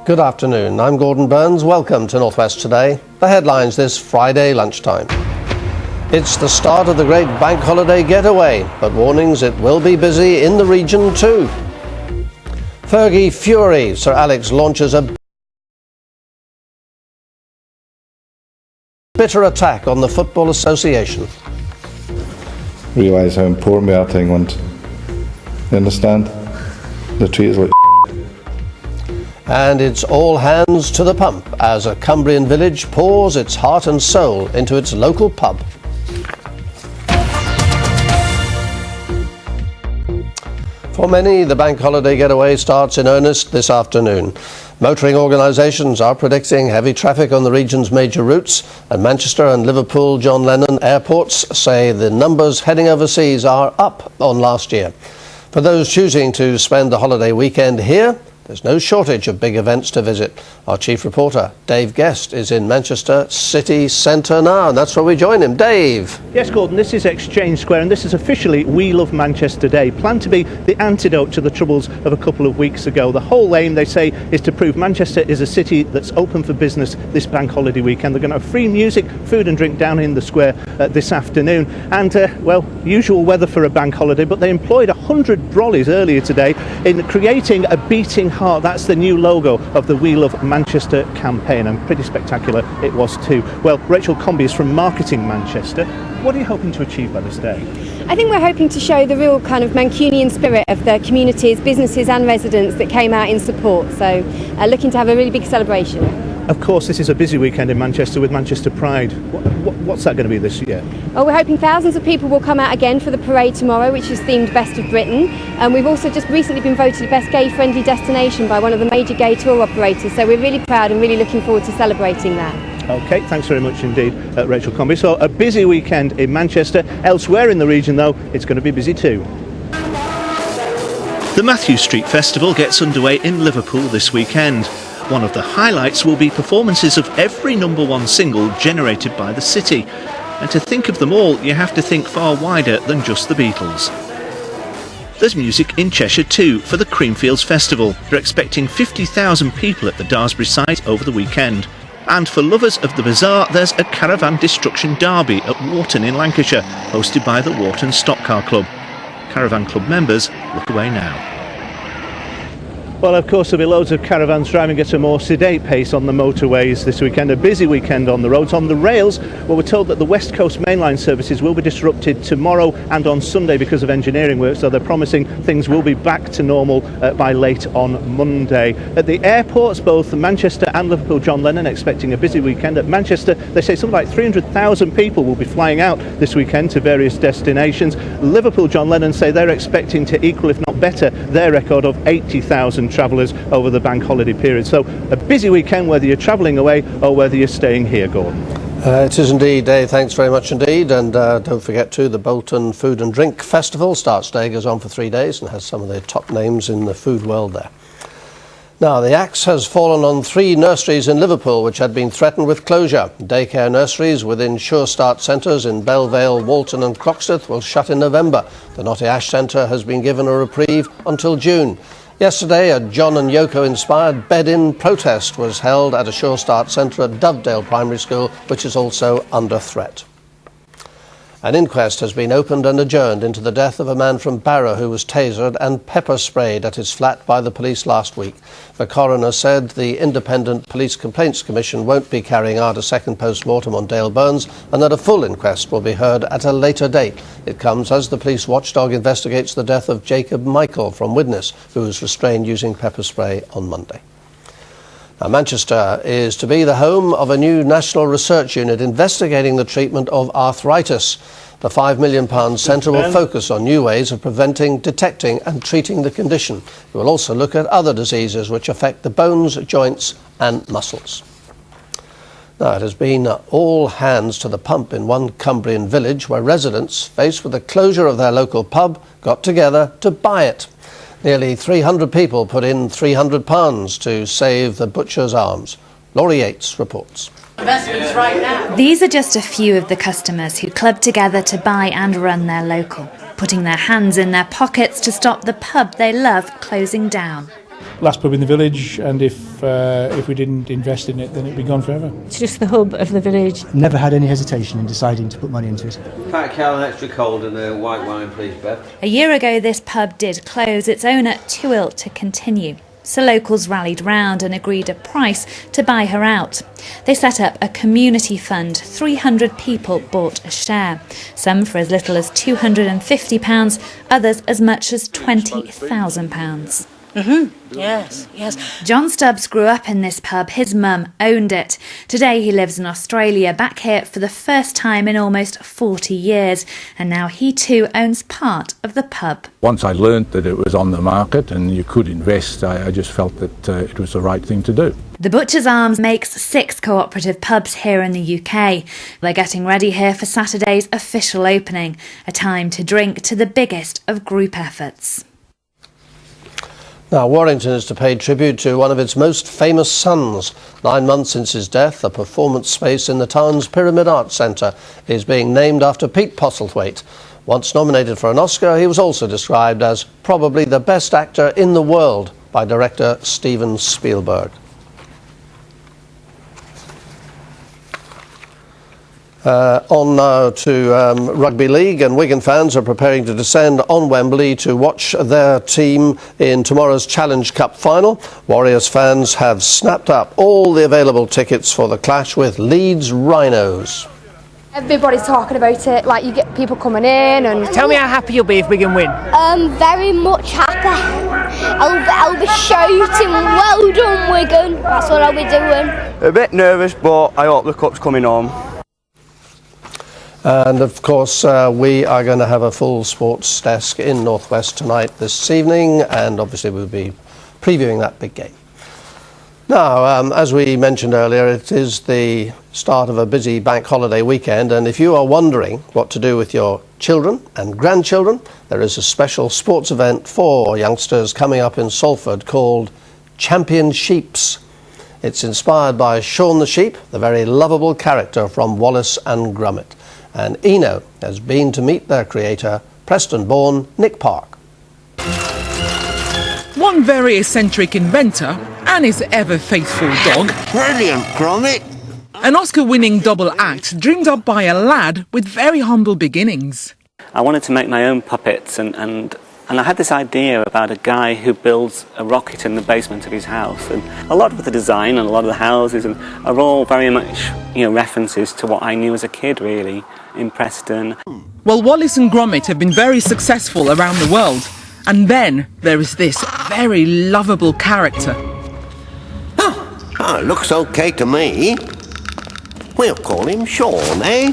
Good afternoon, I'm Gordon Burns. Welcome to North West Today. The headlines this Friday lunchtime. It's the start of the great bank holiday getaway, but warnings it will be busy in the region too. Fergie Fury, Sir Alex launches a bitter attack on the Football Association. Realise how important we are to England. You understand? They treat us like And it's all hands to the pump as a Cumbrian village pours its heart and soul into its local pub. For many, the bank holiday getaway starts in earnest this afternoon. Motoring organisations are predicting heavy traffic on the region's major routes, and Manchester and Liverpool John Lennon airports say the numbers heading overseas are up on last year. For those choosing to spend the holiday weekend here, there's no shortage of big events to visit. Our chief reporter, Dave Guest, is in Manchester city centre now, and that's where we join him. Dave. Yes, Gordon, this is Exchange Square, and this is officially We Love Manchester Day, planned to be the antidote to the troubles of a couple of weeks ago. The whole aim, they say, is to prove Manchester is a city that's open for business this bank holiday weekend. They're going to have free music, food and drink down in the square this afternoon. And, well, usual weather for a bank holiday, but they employed 100 brollies earlier today in creating a beating heart. That's the new logo of the We Love Manchester campaign, and pretty spectacular it was too. Well, Rachel Comby is from Marketing Manchester. What are you hoping to achieve by this day? I think we're hoping to show the real kind of Mancunian spirit of the communities, businesses and residents that came out in support. So looking to have a really big celebration. Of course, this is a busy weekend in Manchester with Manchester Pride. What's that going to be this year? Well, we're hoping thousands of people will come out again for the parade tomorrow, which is themed Best of Britain. And we've also just recently been voted Best Gay-Friendly Destination by one of the major gay tour operators. So we're really proud and really looking forward to celebrating that. OK, thanks very much indeed, Rachel Comby. So a busy weekend in Manchester. Elsewhere in the region, though, it's going to be busy too. The Matthew Street Festival gets underway in Liverpool this weekend. One of the highlights will be performances of every #1 single generated by the city. And to think of them all, you have to think far wider than just the Beatles. There's music in Cheshire too for the Creamfields Festival. They're expecting 50,000 people at the Daresbury site over the weekend. And for lovers of the bizarre, there's a caravan destruction derby at Wharton in Lancashire, hosted by the Wharton Stock Car Club. Caravan Club members look away now. Well, of course, there'll be loads of caravans driving at a more sedate pace on the motorways this weekend. A busy weekend on the roads. On the rails, well, we're told that the West Coast mainline services will be disrupted tomorrow and on Sunday because of engineering work, so they're promising things will be back to normal by late on Monday. At the airports, both Manchester and Liverpool John Lennon expecting a busy weekend. At Manchester, they say something like 300,000 people will be flying out this weekend to various destinations. Liverpool John Lennon say they're expecting to equal, if not better, their record of 80,000 travellers over the bank holiday period. So a busy weekend whether you're travelling away or whether you're staying here, Gordon. It is indeed, Dave. Thanks very much indeed. And don't forget too, the Bolton Food and Drink Festival starts today, goes on for 3 days and has some of the top names in the food world there. Now, the axe has fallen on 3 nurseries in Liverpool which had been threatened with closure. Daycare nurseries within Sure Start centres in Belle Vale, Walton and Croxteth will shut in November. The Knotty Ash Centre has been given a reprieve until June. Yesterday, a John and Yoko-inspired bed-in protest was held at a Sure Start centre at Dovedale Primary School, which is also under threat. An inquest has been opened and adjourned into the death of a man from Barrow who was tasered and pepper sprayed at his flat by the police last week. The coroner said the Independent Police Complaints Commission won't be carrying out a second post-mortem on Dale Burns and that a full inquest will be heard at a later date. It comes as the police watchdog investigates the death of Jacob Michael from Widnes, who was restrained using pepper spray on Monday. Now, Manchester is to be the home of a new national research unit investigating the treatment of arthritis. The £5 million centre will focus on new ways of preventing, detecting and treating the condition. It will also look at other diseases which affect the bones, joints and muscles. Now, it has been all hands to the pump in one Cumbrian village where residents, faced with the closure of their local pub, got together to buy it. Nearly 300 people put in £300 to save the butcher's arms. Laurie Yates reports. These are just a few of the customers who clubbed together to buy and run their local, putting their hands in their pockets to stop the pub they love closing down. last pub in the village, and if we didn't invest in it, then it'd be gone forever. It's just the hub of the village. Never had any hesitation in deciding to put money into it. Fat cow and extra cold and a white wine, please, Bev. A year ago, this pub did close, its owner too ill to continue. So locals rallied round and agreed a price to buy her out. They set up a community fund. 300 people bought a share, some for as little as £250, others as much as £20,000. Yes. John Stubbs grew up in this pub. His mum owned it. Today he lives in Australia, back here for the first time in almost 40 years. And now he too owns part of the pub. Once I learnt that it was on the market and you could invest, I just felt that it was the right thing to do. The Butcher's Arms makes 6 cooperative pubs here in the UK. They're getting ready here for Saturday's official opening, a time to drink to the biggest of group efforts. Now, Warrington is to pay tribute to one of its most famous sons. 9 months since his death, a performance space in the town's Pyramid Arts Centre is being named after Pete Postlethwaite. Once nominated for an Oscar, he was also described as probably the best actor in the world by director Steven Spielberg. On now to Rugby League, and Wigan fans are preparing to descend on Wembley to watch their team in tomorrow's Challenge Cup final. Warriors fans have snapped up all the available tickets for the clash with Leeds Rhinos. Everybody's talking about it, like you get people coming in and... Tell me how happy you'll be if Wigan win. Very much happy. I'll be shouting, well done Wigan, that's what I'll be doing. A bit nervous, but I hope the cup's coming home. And of course, we are going to have a full sports desk in North West tonight this evening, and obviously we'll be previewing that big game. Now, as we mentioned earlier, it is the start of a busy bank holiday weekend, and if you are wondering what to do with your children and grandchildren, there is a special sports event for youngsters coming up in Salford called Champion Sheeps. It's inspired by Shaun the Sheep, the very lovable character from Wallace and Gromit. And Eno has been to meet their creator, Preston-born Nick Park. One very eccentric inventor and his ever-faithful dog. Brilliant, Gromit! An Oscar-winning double act dreamed up by a lad with very humble beginnings. I wanted to make my own puppets and I had this idea about a guy who builds a rocket in the basement of his house, and a lot of the design and a lot of the houses are all very much, references to what I knew as a kid, really, in Preston. Well, Wallace and Gromit have been very successful around the world, and then there is this very lovable character. Oh, looks okay to me. We'll call him Shaun, eh?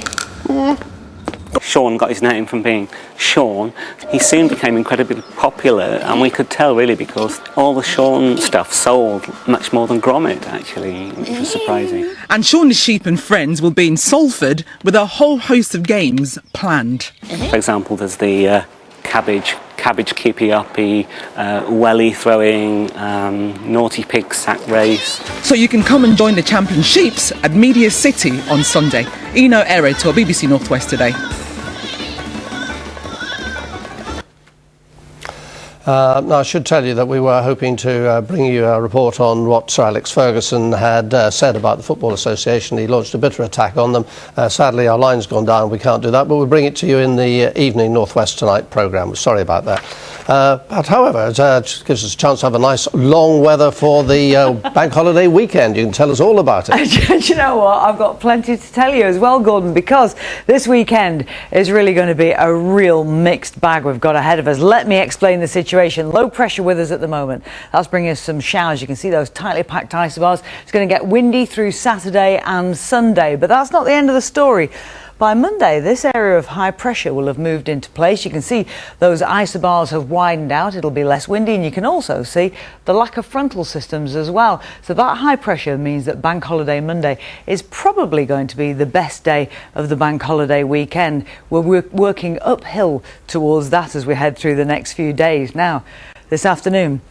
Shaun got his name from being Shaun. He soon became incredibly popular, and we could tell really because all the Shaun stuff sold much more than Gromit, actually, which was surprising. And Shaun the Sheep and friends will be in Salford with a whole host of games planned. For example, there's the cabbage keepy-uppy, welly throwing, naughty pig sack race. So you can come and join the Champion Sheeps at Media City on Sunday. Eno Erito, BBC North West Today. Now, I should tell you that we were hoping to bring you a report on what Sir Alex Ferguson had said about the Football Association. He launched a bitter attack on them. Sadly, our line's gone down. We can't do that, but we'll bring it to you in the evening North West Tonight programme. Sorry about that. But however, it gives us a chance to have a nice long weather for the bank holiday weekend. You can tell us all about it. Do you know what? I've got plenty to tell you as well, Gordon, because this weekend is really going to be a real mixed bag we've got ahead of us. Let me explain the situation. Low pressure with us at the moment. That's bringing us some showers. You can see those tightly packed isobars. It's going to get windy through Saturday and Sunday, but that's not the end of the story. By Monday, this area of high pressure will have moved into place. You can see those isobars have widened out. It'll be less windy, and you can also see the lack of frontal systems as well. So that high pressure means that Bank Holiday Monday is probably going to be the best day of the Bank Holiday weekend. We're working uphill towards that as we head through the next few days. Now, this afternoon,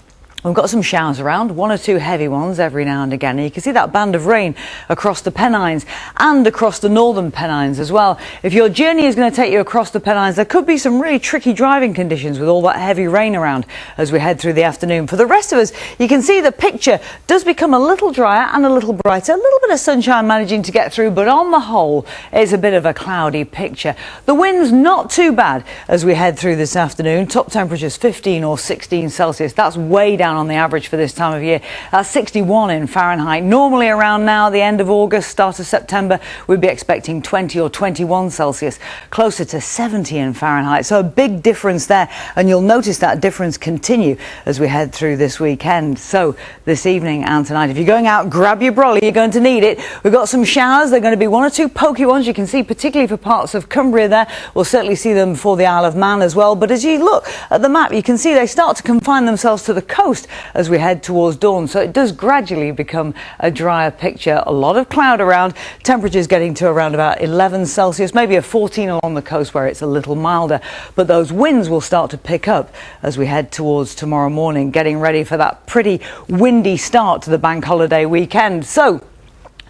We've got some showers around, 1 or 2 heavy ones every now and again. And you can see that band of rain across the Pennines and across the northern Pennines as well. If your journey is going to take you across the Pennines, there could be some really tricky driving conditions with all that heavy rain around as we head through the afternoon. For the rest of us, you can see the picture does become a little drier and a little brighter. A little bit of sunshine managing to get through, but on the whole, it's a bit of a cloudy picture. The wind's not too bad as we head through this afternoon. Top temperatures 15 or 16 Celsius. That's way down on the average for this time of year. That's 61 in Fahrenheit. Normally around now, the end of August, start of September, we'd be expecting 20 or 21 Celsius, closer to 70 in Fahrenheit. So a big difference there, and you'll notice that difference continue as we head through this weekend. So this evening and tonight, if you're going out, grab your brolly, you're going to need it. We've got some showers. They're going to be 1 or 2 pokey ones. You can see particularly for parts of Cumbria there. We'll certainly see them for the Isle of Man as well. But as you look at the map, you can see they start to confine themselves to the coast as we head towards dawn. So it does gradually become a drier picture. A lot of cloud around. Temperatures getting to around about 11 Celsius, maybe a 14 along the coast where it's a little milder. But those winds will start to pick up as we head towards tomorrow morning, getting ready for that pretty windy start to the bank holiday weekend. So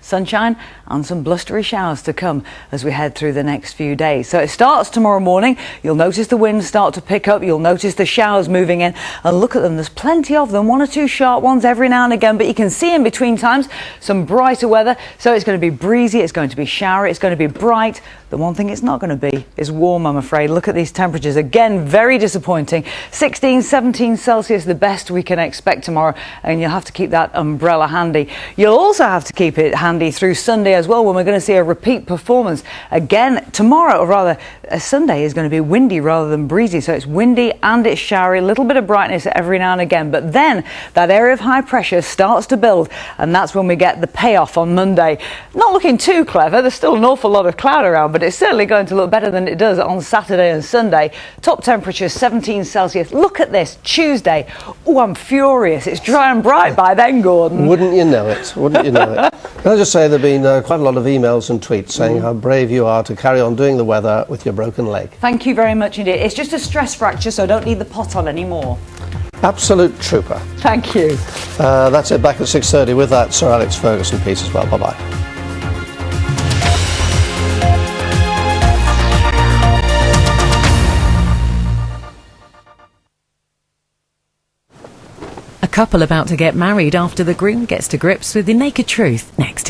sunshine and some blustery showers to come as we head through the next few days. So it starts tomorrow morning. You'll notice the winds start to pick up. You'll notice the showers moving in, and look at them. There's plenty of them, 1 or 2 sharp ones every now and again, but you can see in between times some brighter weather. So it's going to be breezy, it's going to be showery, it's going to be bright. The one thing it's not going to be is warm, I'm afraid. Look at these temperatures. Again, very disappointing. 16, 17 Celsius, the best we can expect tomorrow, and you'll have to keep that umbrella handy. You'll also have to keep it handy through Sunday as well, when we're going to see a repeat performance. Again, tomorrow, or rather, Sunday is going to be windy rather than breezy. So it's windy and it's showery, a little bit of brightness every now and again. But then that area of high pressure starts to build, and that's when we get the payoff on Monday. Not looking too clever. There's still an awful lot of cloud around, but it's certainly going to look better than it does on Saturday and Sunday. Top temperatures 17 Celsius. Look at this, Tuesday. Oh, I'm furious. It's dry and bright by then, Gordon. Wouldn't you know it? Wouldn't you know it? Can I just say there have been quite a lot of emails and tweets saying how brave you are to carry on doing the weather with your broken leg. Thank you very much indeed. It's just a stress fracture, so I don't need the pot on anymore. Absolute trooper. Thank you. That's it, back at 6:30 with that Sir Alex Ferguson piece as well. Bye-bye. A couple about to get married after the groom gets to grips with the naked truth. Next.